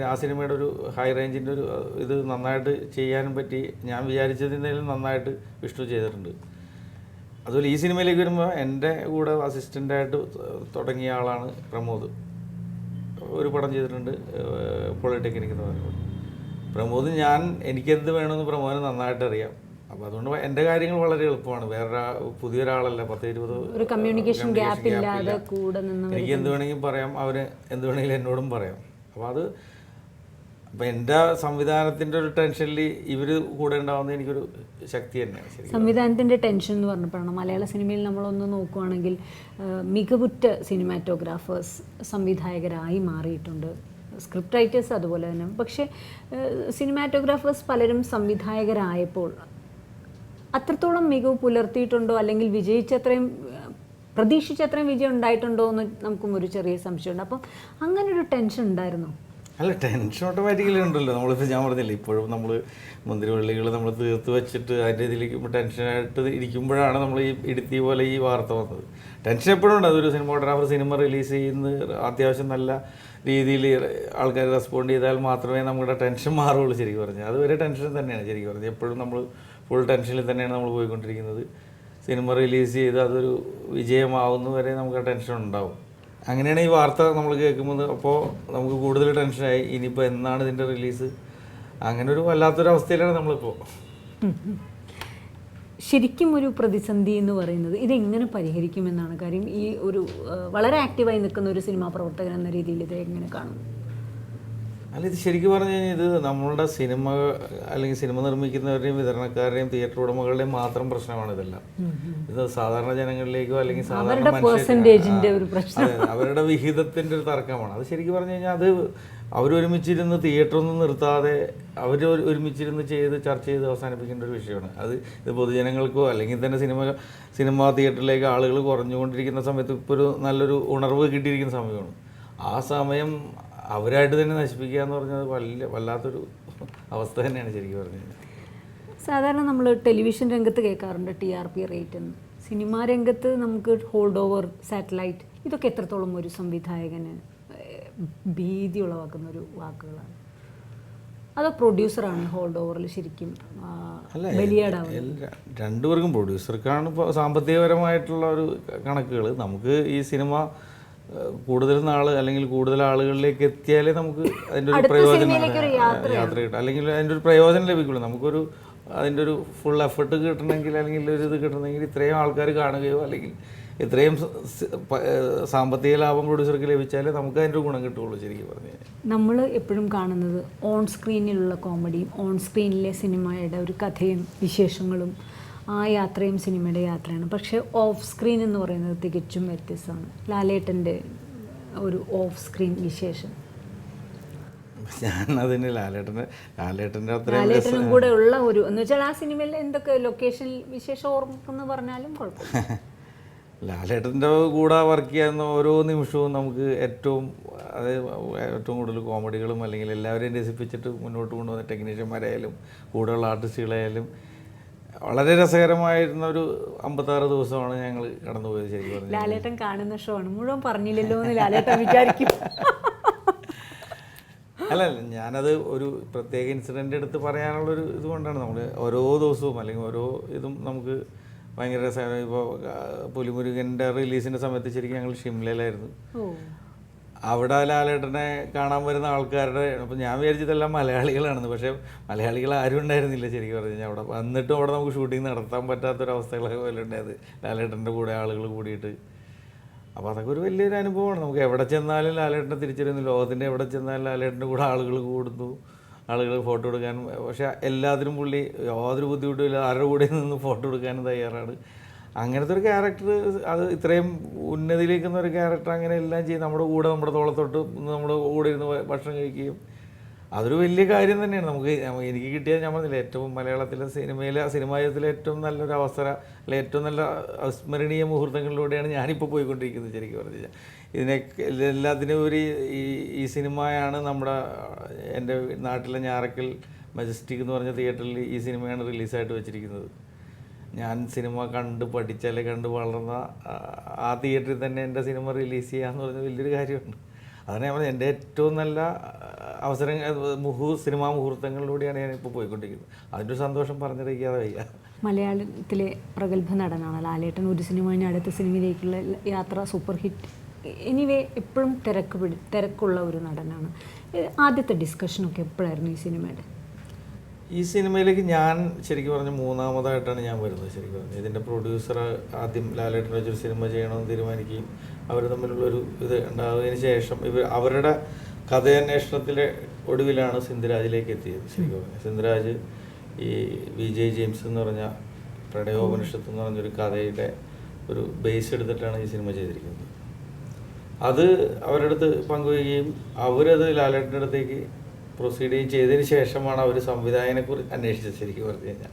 ആ സിനിമയുടെ ഒരു ഹൈ റേഞ്ചിൻ്റെ ഒരു ഇത് നന്നായിട്ട് ചെയ്യാനും പറ്റി. ഞാൻ വിചാരിച്ചതിനേലും നന്നായിട്ട് വിഷ്ണു ചെയ്തിട്ടുണ്ട്. അതുപോലെ ഈ സിനിമയിലേക്ക് വരുമ്പോൾ എൻ്റെ കൂടെ അസിസ്റ്റൻ്റായിട്ട് തുടങ്ങിയ ആളാണ് പ്രമോദ്. ഒരു പടം ചെയ്തിട്ടുണ്ട്, പോളിടെക്നിക് എന്ന് പറയുന്നത്. പ്രമോദ് എനിക്കെന്ത് വേണമെന്ന് പ്രമോദിന് നന്നായിട്ട് അറിയാം. അപ്പോൾ അതുകൊണ്ട് എൻ്റെ കാര്യങ്ങൾ വളരെ എളുപ്പമാണ്. പുതിയൊരാളല്ല, 10-20 ഒരു കമ്മ്യൂണിക്കേഷൻ ഗ്യാപ്പ് ഇല്ലാതെ കൂടെ നിന്ന് എനിക്ക് എന്ത് വേണമെങ്കിലും പറയാം, അവന് എന്ത് വേണമെങ്കിലും എന്നോടും പറയാം. അപ്പോൾ അപ്പോൾ എൻ്റെ സംവിധാനത്തിൻ്റെ ഒരു ടെൻഷനിൽ ഇവർ കൂടെ ഉണ്ടാവുന്നത് എനിക്കൊരു ശക്തി തന്നെയാണ്. സംവിധാനത്തിൻ്റെ ടെൻഷൻ എന്ന് പറഞ്ഞപ്പോഴാണ് മലയാള സിനിമയിൽ നമ്മളൊന്ന് നോക്കുകയാണെങ്കിൽ മികവുറ്റ സിനിമാറ്റോഗ്രാഫേഴ്സ് സംവിധായകരായി മാറിയിട്ടുണ്ട്, സ്ക്രിപ്റ്റ് റൈറ്റേഴ്സ് അതുപോലെ തന്നെ. പക്ഷേ സിനിമാറ്റോഗ്രാഫേഴ്സ് പലരും സംവിധായകരായപ്പോൾ അത്രത്തോളം മികവ് പുലർത്തിയിട്ടുണ്ടോ, അല്ലെങ്കിൽ പ്രതീക്ഷിച്ചത്രയും വിജയം ഉണ്ടായിട്ടുണ്ടോ എന്ന് നമുക്കും ഒരു ചെറിയ സംശയമുണ്ട്. അപ്പം അങ്ങനെ ഒരു ടെൻഷൻ ഉണ്ടായിരുന്നോ? അല്ല, ടെൻഷൻ ഓട്ടോമാറ്റിക്കലി ഉണ്ടല്ലോ. നമ്മളിപ്പോൾ ഞാൻ പറഞ്ഞില്ല, ഇപ്പോഴും നമ്മൾ മുന്തിരിവള്ളികൾ നമ്മൾ തീർത്ത് വെച്ചിട്ട് അതിൻ്റെ ഇതിലേക്ക് ടെൻഷനായിട്ട് ഇരിക്കുമ്പോഴാണ് നമ്മൾ ഈ ഇടുത്തി പോലെ ഈ വാർത്ത വന്നത്. ടെൻഷൻ എപ്പോഴും ഉണ്ട്. അതൊരു സിനിമാറ്റോഗ്രാഫർ സിനിമ റിലീസ് ചെയ്യുന്ന അത്യാവശ്യം നല്ല രീതിയിൽ ആൾക്കാർ റെസ്പോണ്ട് ചെയ്താൽ മാത്രമേ നമ്മുടെ ടെൻഷൻ മാറുള്ളൂ ശരിക്കും പറഞ്ഞാൽ. അതുവരെ ടെൻഷൻ തന്നെയാണ് ശരിക്കും പറഞ്ഞാൽ. എപ്പോഴും നമ്മൾ ഫുൾ ടെൻഷനിൽ തന്നെയാണ് നമ്മൾ പോയിക്കൊണ്ടിരിക്കുന്നത്. സിനിമ റിലീസ് ചെയ്ത് അതൊരു വിജയമാവുന്നവരെ നമുക്ക് ആ ടെൻഷൻ ഉണ്ടാവും. അങ്ങനെയാണ് ഈ വാർത്ത നമ്മൾ കേൾക്കുമ്പോൾ. അപ്പോൾ നമുക്ക് കൂടുതൽ ടെൻഷനായി, ഇനിയിപ്പോൾ എന്നാണ് ഇതിൻ്റെ റിലീസ്. അങ്ങനെ ഒരു വല്ലാത്തൊരവസ്ഥയിലാണ് നമ്മളിപ്പോൾ. ശരിക്കും ഒരു പ്രതിസന്ധി എന്ന് പറയുന്നത് ഇതെങ്ങനെ പരിഹരിക്കുമെന്നാണ് കാര്യം. ഈ ഒരു വളരെ ആക്റ്റീവായി നിൽക്കുന്ന ഒരു സിനിമാ പ്രവർത്തകൻ എന്ന രീതിയിൽ ഇത് എങ്ങനെ കാണും? അല്ല, ഇത് ശരിക്കും പറഞ്ഞു കഴിഞ്ഞാൽ ഇത് നമ്മളുടെ സിനിമ അല്ലെങ്കിൽ സിനിമ നിർമ്മിക്കുന്നവരുടെയും വിതരണക്കാരുടെയും തിയേറ്റർ ഉടമകളുടെയും മാത്രം പ്രശ്നമാണ് ഇതെല്ലാം. ഇത് സാധാരണ ജനങ്ങളിലേക്കോ അല്ലെങ്കിൽ സാധാരണ അവരുടെ വിഹിതത്തിൻ്റെ ഒരു തർക്കമാണ്. അത് ശരിക്കും പറഞ്ഞു കഴിഞ്ഞാൽ അത് അവരൊരുമിച്ചിരുന്ന് തിയേറ്ററൊന്നും നിർത്താതെ ഒരുമിച്ചിരുന്ന് ചർച്ച ചെയ്ത് അവസാനിപ്പിക്കേണ്ട ഒരു വിഷയമാണ്. ഇത് പൊതുജനങ്ങൾക്കോ അല്ലെങ്കിൽ തന്നെ സിനിമ തിയേറ്ററിലേക്ക് ആളുകൾ കുറഞ്ഞുകൊണ്ടിരിക്കുന്ന സമയത്ത് ഇപ്പോൾ ഒരു നല്ലൊരു ഉണർവ് കിട്ടിയിരിക്കുന്ന സമയമാണ്. ആ സമയം അവരായിട്ട് തന്നെ നശിപ്പിക്കുക എന്ന് പറഞ്ഞത് വല്ലാത്തൊരു അവസ്ഥ തന്നെയാണ് ശരിക്കും പറഞ്ഞത്. സാധാരണ നമ്മൾ ടെലിവിഷൻ രംഗത്ത് കേൾക്കാറുണ്ട് TRP റേറ്റ് എന്ന്. സിനിമാ രംഗത്ത് നമുക്ക് ഹോൾഡ് ഓവർ, സാറ്റലൈറ്റ്, ഇതൊക്കെ എത്രത്തോളം ഒരു സംവിധായകന് ഭീതി ഉളവാക്കുന്ന ഒരു വാക്കുകളാണ്? അതോ പ്രൊഡ്യൂസറാണ് ഹോൾഡ് ഓവറിൽ ശരിക്കും ബലിയാടാവുന്നത്? രണ്ടുപേർക്കും. പ്രൊഡ്യൂസർക്കാണ് ഇപ്പോൾ സാമ്പത്തികപരമായിട്ടുള്ള ഒരു കണക്കുകൾ. നമുക്ക് ഈ സിനിമ കൂടുതൽ നാൾ അല്ലെങ്കിൽ കൂടുതൽ ആളുകളിലേക്ക് എത്തിയാലേ നമുക്ക് അതിൻ്റെ ഒരു പ്രയോജനം യാത്ര കിട്ടും, അല്ലെങ്കിൽ അതിൻ്റെ ഒരു പ്രയോജനം ലഭിക്കുള്ളൂ. നമുക്കൊരു അതിൻ്റെ ഒരു ഫുൾ എഫർട്ട് കിട്ടണമെങ്കിൽ അല്ലെങ്കിൽ ഒരു ഇത് കിട്ടണമെങ്കിൽ ഇത്രയും ആൾക്കാർ കാണുകയോ അല്ലെങ്കിൽ ഇത്രയും സാമ്പത്തിക ലാഭം പ്രൊഡ്യൂസർക്ക് ലഭിച്ചാലേ നമുക്ക് അതിൻ്റെ ഒരു ഗുണം കിട്ടുകയുള്ളൂ ശരിക്കും പറഞ്ഞു കഴിഞ്ഞാൽ. നമ്മൾ എപ്പോഴും കാണുന്നത് ഓൺ സ്ക്രീനിലുള്ള കോമഡിയും ഓൺ സ്ക്രീനിലെ സിനിമയുടെ ഒരു കഥയും വിശേഷങ്ങളും ആ യാത്രയും സിനിമയുടെ യാത്രയാണ്. പക്ഷേ ഓഫ് സ്ക്രീൻ എന്ന് പറയുന്നത് തികച്ചും വ്യത്യസ്തമാണ്. ലാലേട്ടൻ്റെ ഒരു ഓഫ് സ്ക്രീൻ വിശേഷം. ഞാനതിന് ലാലേട്ടനും കൂടെ ഉള്ള ഒരു എന്ന് വെച്ചാൽ ആ സിനിമയിൽ എന്തൊക്കെ ലൊക്കേഷൻ വിശേഷം ഓർമ്മെന്ന് പറഞ്ഞാലും കുഴപ്പമില്ല. ലാലേട്ടൻ്റെ കൂടെ വർക്ക് ചെയ്യുന്ന ഓരോ നിമിഷവും നമുക്ക് ഏറ്റവും കൂടുതൽ കോമഡികളും അല്ലെങ്കിൽ എല്ലാവരെയും രസിപ്പിച്ചിട്ട് മുന്നോട്ട് കൊണ്ടുവന്ന ടെക്നീഷ്യന്മാരായാലും കൂടെയുള്ള ആർട്ടിസ്റ്റുകളായാലും വളരെ രസകരമായിരുന്ന ഒരു 56 ദിവസമാണ് ഞങ്ങൾ കടന്നുപോയത് ശരിക്കും പറഞ്ഞു. ലാലേട്ടൻ കാണുന്ന ഷോ ആണ്, മുഴുവൻ പറഞ്ഞില്ലല്ലോ എന്ന് ലാലേട്ടൻ വിചാരിക്കും. അല്ല, ഞാനത് ഒരു പ്രത്യേക ഇൻസിഡൻ്റ് എടുത്ത് പറയാനുള്ളൊരു ഇതുകൊണ്ടാണ്. നമ്മൾ ഓരോ ദിവസവും അല്ലെങ്കിൽ ഓരോ ഇതും നമുക്ക് ഭയങ്കര രസമാണ്. ഇപ്പോൾ പുലിമുരുകൻ്റെ റിലീസിൻ്റെ സമയത്ത് ശരിക്കും ഞങ്ങൾ ഷിംലയിലായിരുന്നു. അവിടെ ലാലേട്ടനെ കാണാൻ വരുന്ന ആൾക്കാരുടെ അപ്പോൾ ഞാൻ വിചാരിച്ചതെല്ലാം മലയാളികളാണെന്ന്. പക്ഷേ മലയാളികൾ ആരും ഉണ്ടായിരുന്നില്ല ശരിക്കും പറഞ്ഞു കഴിഞ്ഞാൽ. അവിടെ വന്നിട്ടും അവിടെ നമുക്ക് ഷൂട്ടിംഗ് നടത്താൻ പറ്റാത്തൊരവസ്ഥകളൊക്കെ പോലെ ഉണ്ടായത് ലാലേട്ടൻ്റെ കൂടെ ആളുകൾ കൂടിയിട്ട്. അപ്പോൾ അതൊക്കെ ഒരു വലിയൊരു അനുഭവമാണ്. നമുക്ക് എവിടെ ചെന്നാലും ലാലേട്ടനെ തിരിച്ചറിയുന്നു. ലോകത്തിൻ്റെ എവിടെ ചെന്നാലും ലാലേട്ടൻ്റെ കൂടെ ആളുകൾ കൂടുന്നു, ആളുകൾ ഫോട്ടോ എടുക്കാനും. പക്ഷേ എല്ലാത്തിനും പുള്ളി യാതൊരു ബുദ്ധിമുട്ടുമില്ല, ആരുടെ കൂടെ നിന്ന് ഫോട്ടോ എടുക്കാനും തയ്യാറാണ്. അങ്ങനത്തെ ഒരു ക്യാരക്ടർ, അത് ഇത്രയും ഉന്നതിയിലേക്ക് ഒരു ക്യാരക്ടർ അങ്ങനെ എല്ലാം ചെയ്യും. നമ്മുടെ കൂടെ നമ്മുടെ തോളത്തോട്ട് നമ്മുടെ കൂടെ ഇരുന്ന് ഭക്ഷണം കഴിക്കുകയും അതൊരു വലിയ കാര്യം തന്നെയാണ്. എനിക്ക് കിട്ടിയ ഞാൻ പറഞ്ഞില്ല, ഏറ്റവും മലയാളത്തിലെ സിനിമായുഗത്തിലെ ഏറ്റവും നല്ലൊരു അവസരം, അല്ലെ ഏറ്റവും നല്ല അവിസ്മരണീയ മുഹൂർത്തങ്ങളിലൂടെയാണ് ഞാനിപ്പോൾ പോയിക്കൊണ്ടിരിക്കുന്നത് ശരിക്കും പറഞ്ഞു കഴിഞ്ഞാൽ. എല്ലാത്തിനും ഒരു ഈ സിനിമയാണ് നമ്മുടെ എൻ്റെ നാട്ടിലെ ഞാറക്കൽ മജസ്റ്റിക് എന്ന് പറഞ്ഞ തിയേറ്ററിൽ ഈ സിനിമയാണ് റിലീസായിട്ട് വെച്ചിരിക്കുന്നത്. ഞാൻ സിനിമ കണ്ട് പഠിച്ചാലേ കണ്ട് വളർന്ന ആ തിയേറ്ററിൽ തന്നെ എൻ്റെ സിനിമ റിലീസ് ചെയ്യാന്ന് പറഞ്ഞ വലിയൊരു കാര്യമാണ്. അതാണ് ഞാൻ പറഞ്ഞത്, എൻ്റെ ഏറ്റവും നല്ല സിനിമാ മുഹൂർത്തങ്ങളിലൂടെയാണ് ഞാനിപ്പോൾ പോയിക്കൊണ്ടിരിക്കുന്നത്. അതിൻ്റെ ഒരു സന്തോഷം പറഞ്ഞറിയിക്കാതെ വയ്യ. മലയാളത്തിലെ പ്രഗത്ഭ നടനാണ് ലാലേട്ടൻ. ഒരു സിനിമ കഴിഞ്ഞ് അടുത്ത സിനിമയിലേക്കുള്ള യാത്ര സൂപ്പർ ഹിറ്റ്. എനിവേ എപ്പോഴും തിരക്കുള്ള ഒരു നടനാണ്. ആദ്യത്തെ ഡിസ്കഷനൊക്കെ എപ്പോഴായിരുന്നു ഈ സിനിമയുടെ? ഈ സിനിമയിലേക്ക് ഞാൻ ശരിക്കും പറഞ്ഞാൽ മൂന്നാമതായിട്ടാണ് ഞാൻ വരുന്നത് ശരിക്കും പറഞ്ഞാൽ. ഇതിൻ്റെ പ്രൊഡ്യൂസർ ആദ്യം ലാലേട്ടൻ വെച്ചൊരു സിനിമ ചെയ്യണമെന്ന് തീരുമാനിക്കുകയും അവർ തമ്മിലുള്ളൊരു ഇത് ഉണ്ടാകുന്നതിന് ശേഷം അവരുടെ കഥയന്വേഷണത്തിലെ ഒടുവിലാണ് സിന്ധുരാജിലേക്ക് എത്തിയത് ശരിക്കും പറഞ്ഞാൽ. സിന്ധുരാജ് ഈ VJ ജെയിംസ് എന്ന് പറഞ്ഞ പ്രണയോപനിഷത്ത് എന്ന് പറഞ്ഞൊരു കഥയുടെ ഒരു ബേസ് എടുത്തിട്ടാണ് ഈ സിനിമ ചെയ്തിരിക്കുന്നത്. അത് അവരുടെ അടുത്ത് പങ്കുവയ്ക്കുകയും അവരത് ലാലേട്ടൻ്റെ അടുത്തേക്ക് പ്രൊസീഡ് ചെയ്തതിന് ശേഷമാണ് അവർ സംവിധായകനെക്കുറിച്ച് അന്വേഷിച്ചത് ശരിക്കും പറഞ്ഞു കഴിഞ്ഞാൽ.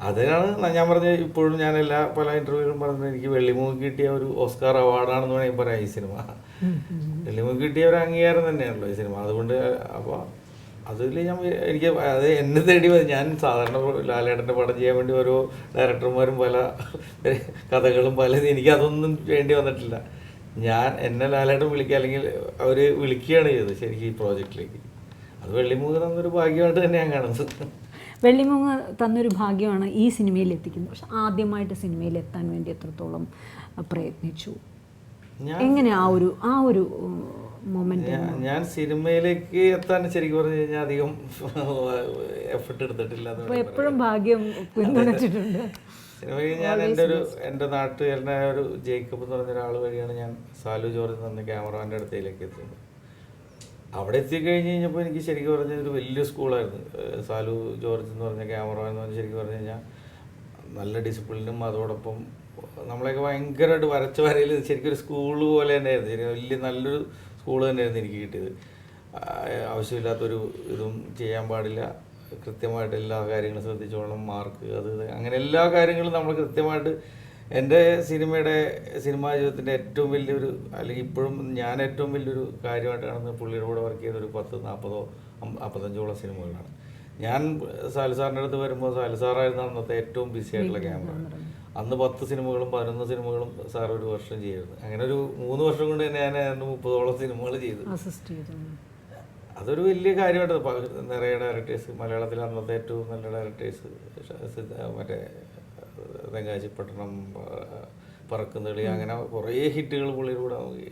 അതിനാണ് ഞാൻ പറഞ്ഞത്, ഇപ്പോഴും ഞാൻ പല ഇൻ്റർവ്യൂകളും പറഞ്ഞത് എനിക്ക് വെള്ളിമൂക്ക് കിട്ടിയ ഒരു ഓസ്കാർ അവാർഡാണെന്ന് വേണമെങ്കിൽ പറയാം ഈ സിനിമ. വെള്ളിമൂക്ക് കിട്ടിയ ഒരു അംഗീകാരം തന്നെയാണല്ലോ ഈ സിനിമ. അതുകൊണ്ട് അപ്പോൾ അതിൽ എനിക്ക് അത് എന്നെ തേടി ഞാൻ സാധാരണ ലാലേട്ടൻ്റെ പടം ചെയ്യാൻ വേണ്ടി ഓരോ ഡയറക്ടർമാരും പല കഥകളും എനിക്കതൊന്നും വേണ്ടി വന്നിട്ടില്ല. എന്നെ ലാലേട്ടൻ വിളിക്കുക അല്ലെങ്കിൽ അവർ വിളിക്കുകയാണ് ചെയ്തത് ശരിക്കും ഈ പ്രോജക്റ്റിലേക്ക്. അത് വെള്ളിമൂക്ക് തന്നൊരു ഭാഗ്യമായിട്ട് തന്നെ ഞാൻ കാണുന്നത്. വെള്ളിമൂങ്ങ തന്നൊരു ഭാഗ്യമാണ് ഈ സിനിമയിൽ എത്തിക്കുന്നത്. പക്ഷെ ആദ്യമായിട്ട് സിനിമയിൽ എത്താൻ വേണ്ടി എത്രത്തോളം പ്രയത്നിച്ചു? എങ്ങനെ ആ ഒരു മൊമെന്റ്? ഞാൻ സിനിമയിലേക്ക് എത്താൻ ശരിക്കും പറഞ്ഞു കഴിഞ്ഞാൽ അധികം എഫർട്ട് എടുത്തിട്ടില്ല. എപ്പോഴും ഭാഗ്യം പിന്തുണച്ചിട്ടുണ്ട്. സിനിമയിൽ ഞാൻ എൻ്റെ നാട്ടുകാരനായ ഒരു ജേക്കബ് എന്ന് പറഞ്ഞ ഒരാൾ വഴിയാണ് ഞാൻ സാലു ജോർജ് എന്ന് പറഞ്ഞ ക്യാമറാൻ്റെ അടുത്തേക്ക് എത്തുന്നത്. അവിടെ എത്തിക്കഴിഞ്ഞ് കഴിഞ്ഞപ്പോൾ എനിക്ക് ശരിക്കും പറഞ്ഞാൽ ഒരു വലിയ സ്കൂളായിരുന്നു. സാലു ജോർജ് എന്ന് പറഞ്ഞ ക്യാമറമാൻ എന്ന് പറഞ്ഞാൽ ശരിക്കും പറഞ്ഞു കഴിഞ്ഞാൽ നല്ല ഡിസിപ്ലിനും അതോടൊപ്പം നമ്മളെയൊക്കെ ഭയങ്കരമായിട്ട് വരച്ച വരയിൽ ശരിക്കും ഒരു സ്കൂൾ പോലെ തന്നെയായിരുന്നു. ശരി, വലിയ നല്ലൊരു സ്കൂൾ തന്നെയായിരുന്നു എനിക്ക് കിട്ടിയത്. ആവശ്യമില്ലാത്തൊരു ഇതും ചെയ്യാൻ പാടില്ല, കൃത്യമായിട്ട് എല്ലാ കാര്യങ്ങളും ശ്രദ്ധിച്ചോളണം, മാർക്ക് അത് അങ്ങനെ എല്ലാ കാര്യങ്ങളും നമ്മൾ കൃത്യമായിട്ട്. എൻ്റെ സിനിമാ ജീവിതത്തിൻ്റെ ഏറ്റവും വലിയൊരു, അല്ലെങ്കിൽ ഇപ്പോഴും ഞാൻ ഏറ്റവും വലിയൊരു കാര്യമായിട്ടാണ് പുള്ളിയുടെ കൂടെ വർക്ക് ചെയ്ത ഒരു 10, 40, 55 സിനിമകളാണ്. ഞാൻ സാലിസാറിൻ്റെ അടുത്ത് വരുമ്പോൾ സാലിസാറായിരുന്നു അന്നത്തെ ഏറ്റവും ബിസി ആയിട്ടുള്ള ക്യാമറ. അന്ന് 10 സിനിമകളും 11 സിനിമകളും സാർ ഒരു വർഷം ചെയ്യുമായിരുന്നു. അങ്ങനെ ഒരു 3 വർഷം കൊണ്ട് തന്നെ ഞാൻ 30ഓളം സിനിമകൾ ചെയ്തു. അതൊരു വലിയ കാര്യമായിട്ട് നിറയെ ഡയറക്ടേഴ്സ്, മലയാളത്തിൽ അന്നത്തെ ഏറ്റവും നല്ല ഡയറക്ടേഴ്സ് മറ്റേ തെങ്കാശിപ്പട്ടണം, പറക്കുന്തളി, അങ്ങനെ കുറേ ഹിറ്റുകൾ പുള്ളിയിലൂടെ നമുക്ക്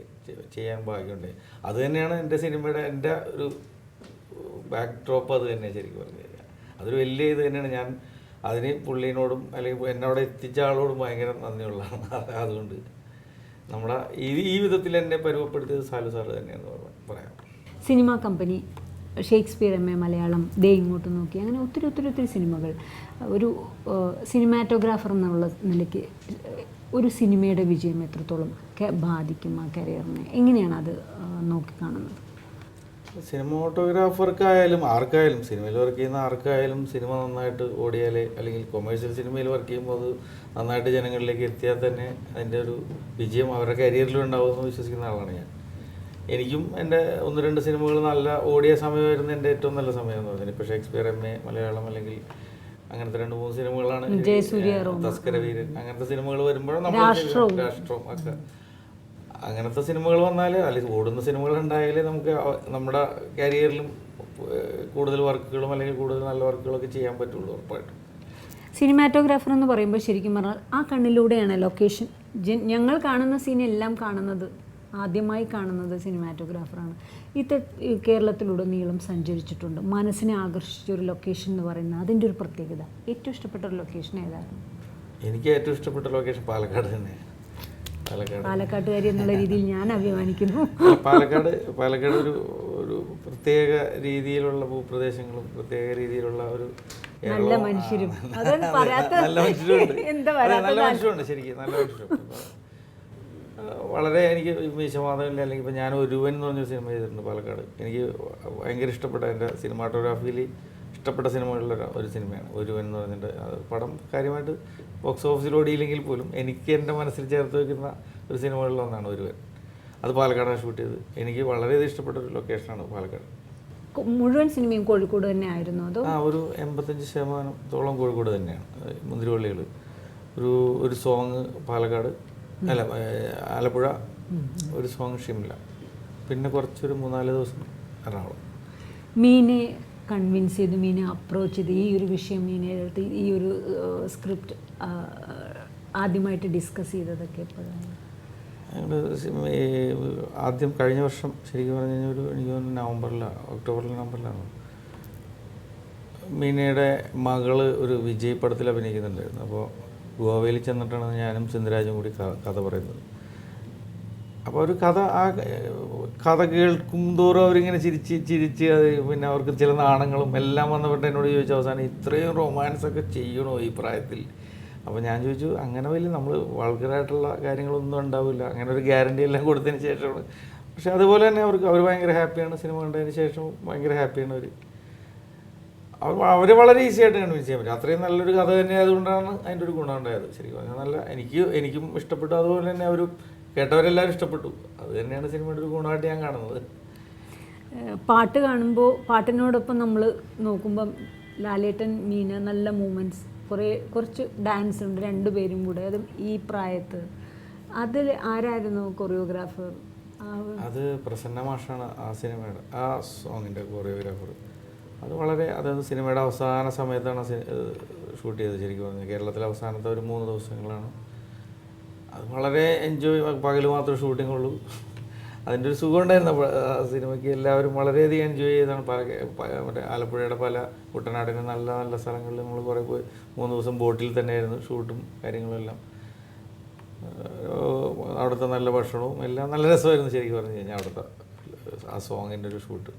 ചെയ്യാൻ ഭാഗ്യമുണ്ട്. അത് തന്നെയാണ് എൻ്റെ സിനിമയുടെ എൻ്റെ ഒരു ബാക്ക് ഡ്രോപ്പ്. അത് തന്നെ ശരിക്കും പറഞ്ഞു കഴിഞ്ഞാൽ അതൊരു വലിയ ഇത് തന്നെയാണ്. ഞാൻ അതിന് പുള്ളീനോടും അല്ലെങ്കിൽ എന്നോട് എത്തിച്ച ആളോടും ഭയങ്കര നന്ദിയുള്ളതാണ്. അതുകൊണ്ട് നമ്മളെ ഈ വിധത്തിൽ എന്നെ പരുവപ്പെടുത്തിയത് സാലു സാറ് തന്നെയെന്ന് പറയാം. Cinema company, Shakespeare M A Malayalam, ദേ ഇങ്ങോട്ട് നോക്കി, അങ്ങനെ ഒത്തിരി സിനിമകൾ. ഒരു സിനിമാറ്റോഗ്രാഫർ എന്നുള്ള നിലയ്ക്ക് ഒരു സിനിമയുടെ വിജയം എത്രത്തോളം ബാധിക്കും ആ കരിയറിനെ? എങ്ങനെയാണ് അത് നോക്കിക്കാണുന്നത്? സിനിമാറ്റോഗ്രാഫർക്കായാലും ആർക്കായാലും, സിനിമയിൽ വർക്ക് ചെയ്യുന്ന ആർക്കായാലും, സിനിമ നന്നായിട്ട് ഓടിയാൽ അല്ലെങ്കിൽ കൊമേഴ്ഷ്യൽ സിനിമയിൽ വർക്ക് ചെയ്യുമ്പോൾ അത് നന്നായിട്ട് ജനങ്ങളിലേക്ക് എത്തിയാൽ തന്നെ അതിൻ്റെ ഒരു വിജയം അവരുടെ കരിയറിലും ഉണ്ടാവുമെന്ന് വിശ്വസിക്കുന്ന ആളാണ് ഞാൻ. എനിക്കും എൻ്റെ 1-2 സിനിമകൾ നല്ല ഓടിയ സമയമായിരുന്നു എൻ്റെ ഏറ്റവും നല്ല സമയം എന്ന് പറഞ്ഞാൽ. ഇപ്പോൾ ഷേക്സ്പിയർ എം എ മലയാളം അല്ലെങ്കിൽ അങ്ങനത്തെ 2-3 സിനിമകളാണ്. തസ്കരവീരൻ, അങ്ങനത്തെ സിനിമകൾ വരുമ്പോഴും നമ്മൾ രാഷ്ട്രം ഒക്കെ അങ്ങനത്തെ സിനിമകൾ വന്നാൽ, അല്ലെങ്കിൽ ഓടുന്ന സിനിമകൾ ഉണ്ടായാലേ നമുക്ക് നമ്മുടെ കരിയറിലും കൂടുതൽ വർക്കുകളും അല്ലെങ്കിൽ കൂടുതൽ നല്ല വർക്കുകളൊക്കെ ചെയ്യാൻ പറ്റുള്ളൂ ഉറപ്പായിട്ടും. സിനിമാറ്റോഗ്രാഫർ എന്ന് പറയുമ്പോൾ ശരിക്കും പറഞ്ഞാൽ ആ കണ്ണിലൂടെയാണ് ലൊക്കേഷൻ. ഞങ്ങൾ കാണുന്ന സീനെല്ലാം കാണുന്നത്, ആദ്യമായി കാണുന്നത് സിനിമാറ്റോഗ്രാഫറാണ്. കേരളത്തിലുടനീളം സഞ്ചരിച്ചിട്ടുണ്ട്. മനസ്സിനെ ആകർഷിച്ച ഒരു ലൊക്കേഷൻ എന്ന് പറയുന്നത് അതിൻ്റെ ഒരു പ്രത്യേകത. ഏറ്റവും ഇഷ്ടപ്പെട്ട ഒരു ലൊക്കേഷൻ ഏതായിരുന്നു? എനിക്ക് ഏറ്റവും ഇഷ്ടപ്പെട്ട ലൊക്കേഷൻ പാലക്കാട് തന്നെയാണ്. പാലക്കാട്ടുകാരി എന്നുള്ള രീതിയിൽ ഞാൻ അഭിമാനിക്കുന്നു. പാലക്കാട് ഒരു പ്രത്യേക രീതിയിലുള്ള ഭൂപ്രദേശങ്ങളും പ്രത്യേക രീതിയിലുള്ള ഒരു നല്ല മനുഷ്യരും നല്ല മനുഷ്യരുണ്ട് ശരിക്കും. നല്ല മനുഷ്യരുണ്ട്. വളരെ എനിക്ക് മീശമാധവനിൽ അല്ലെങ്കിൽ ഇപ്പോൾ ഞാൻ ഒരുവൻ എന്ന് പറഞ്ഞൊരു സിനിമ ചെയ്തിട്ടുണ്ട് പാലക്കാട്. എനിക്ക് ഭയങ്കര ഇഷ്ടപ്പെട്ട, എൻ്റെ സിനിമാറ്റോഗ്രാഫിയിൽ ഇഷ്ടപ്പെട്ട സിനിമകളിൽ ഒരു സിനിമയാണ് ഒരുവൻ എന്ന് പറഞ്ഞിട്ട്. പടം കാര്യമായിട്ട് ബോക്സ് ഓഫീസിൽ ഓടിയില്ലെങ്കിൽ പോലും എനിക്ക് എൻ്റെ മനസ്സിൽ ചേർത്ത് വയ്ക്കുന്ന ഒരു സിനിമകളിലൊന്നാണ് ഒരുവൻ. അത് പാലക്കാടാണ് ഷൂട്ട് ചെയ്തത്. എനിക്ക് വളരെയധികം ഇഷ്ടപ്പെട്ട ഒരു ലൊക്കേഷനാണ് പാലക്കാട്. മുഴുവൻ സിനിമയും കോഴിക്കോട് തന്നെ ആയിരുന്നു? അതോ ഒരു 85% കോഴിക്കോട് തന്നെയാണ്. മുന്തിരിവള്ളികൾ, ഒരു സോങ് പാലക്കാട്, അല്ല ആലപ്പുഴ, ഒരു സോങ് ഷിംല, പിന്നെ കുറച്ചൊരു 3-4 ദിവസം എറണാകുളം. മീനെ കൺവിൻസ് ചെയ്ത്, മീനെ അപ്രോച്ച് ചെയ്ത് ഈ ഒരു വിഷയം, മീനെ എടുത്ത് ഈ ഒരു സ്ക്രിപ്റ്റ് ആദ്യമായിട്ട് ഡിസ്കസ് ചെയ്തതൊക്കെ എപ്പോഴാണ്? ആദ്യം കഴിഞ്ഞ വർഷം ശരിക്കും പറഞ്ഞു കഴിഞ്ഞാൽ എനിക്ക് തോന്നുന്നു ഒക്ടോബറിലാണ്. മീനയുടെ മകള് ഒരു വിജയ് പടത്തിൽ അഭിനയിക്കുന്നുണ്ടായിരുന്നു. അപ്പോൾ ഗോവയിൽ ചെന്നിട്ടാണ് ഞാനും സിന്ധുരാജും കൂടി കഥ പറയുന്നത്. അപ്പോൾ ഒരു കഥ കേൾക്കും തോറും അവരിങ്ങനെ ചിരിച്ച് അത് പിന്നെ അവർക്ക് ചില നാണങ്ങളും എല്ലാം വന്നപ്പോൾ എന്നോട് ചോദിച്ചു അവസാനം ഇത്രയും റൊമാൻസൊക്കെ ചെയ്യണോ ഈ പ്രായത്തിൽ? അപ്പോൾ ഞാൻ ചോദിച്ചു അങ്ങനെ വലിയ നമ്മൾ വൾഗറായിട്ടുള്ള കാര്യങ്ങളൊന്നും ഉണ്ടാവില്ല, അങ്ങനെ ഒരു ഗ്യാരണ്ടി എല്ലാം കൊടുത്തതിന് ശേഷമാണ്. പക്ഷെ അതുപോലെ തന്നെ അവർ ഭയങ്കര ഹാപ്പിയാണ്. സിനിമ കണ്ടതിന് ശേഷം ഭയങ്കര ഹാപ്പിയാണ് അവർ വളരെ ഈസി ആയിട്ട് കൺവിൻസ് ചെയ്യാൻ പറ്റും. അത്രയും നല്ലൊരു കഥ തന്നെ ആയതുകൊണ്ടാണ് അതിൻ്റെ ഒരു ഗുണം ഉണ്ടായത്. ശരിക്കും പറഞ്ഞാൽ നല്ല എനിക്കും ഇഷ്ടപ്പെട്ടു. അതുപോലെ തന്നെ അവർ കേട്ടവരെല്ലാവരും ഇഷ്ടപ്പെട്ടു. അത് തന്നെയാണ് സിനിമയുടെ ഒരു ഗുണമായിട്ട് ഞാൻ കാണുന്നത്. പാട്ട് കാണുമ്പോൾ പാട്ടിനോടൊപ്പം നമ്മൾ നോക്കുമ്പം ലാലേട്ടൻ, മീന നല്ല മൂമെൻറ്റ്സ്, കുറച്ച് ഡാൻസ് ഉണ്ട് രണ്ടുപേരും കൂടെ, അതും ഈ പ്രായത്ത്. അതിൽ ആരായിരുന്നു കൊറിയോഗ്രാഫർ? അത് പ്രസന്ന മാഷാണ് ആ സിനിമയുടെ ആ സോങ്ങിൻ്റെ കൊറിയോഗ്രാഫർ. അതായത് സിനിമയുടെ അവസാന സമയത്താണ് ഷൂട്ട് ചെയ്തത്. ശരിക്കും പറഞ്ഞാൽ കേരളത്തിലെ അവസാനത്തെ ഒരു 3 ദിവസങ്ങളാണ്. അത് വളരെ എൻജോയ്, പകൽ മാത്രമേ ഷൂട്ടിംഗ് ഉള്ളൂ. അതിൻ്റെ ഒരു സുഖം ഉണ്ടായിരുന്നു ആ സിനിമയ്ക്ക്. എല്ലാവരും വളരെയധികം എൻജോയ് ചെയ്താണ്. മറ്റേ ആലപ്പുഴയുടെ പല കുട്ടനാടിന് നല്ല നല്ല സ്ഥലങ്ങളിൽ നമ്മൾ കുറേ പോയി 3 ദിവസം ബോട്ടിൽ തന്നെയായിരുന്നു ഷൂട്ടും കാര്യങ്ങളെല്ലാം. അവിടുത്തെ നല്ല ഭക്ഷണവും എല്ലാം നല്ല രസമായിരുന്നു ശരിക്കും പറഞ്ഞു കഴിഞ്ഞാൽ അവിടുത്തെ ആ സോങ്ങിൻ്റെ ഒരു ഷൂട്ട്.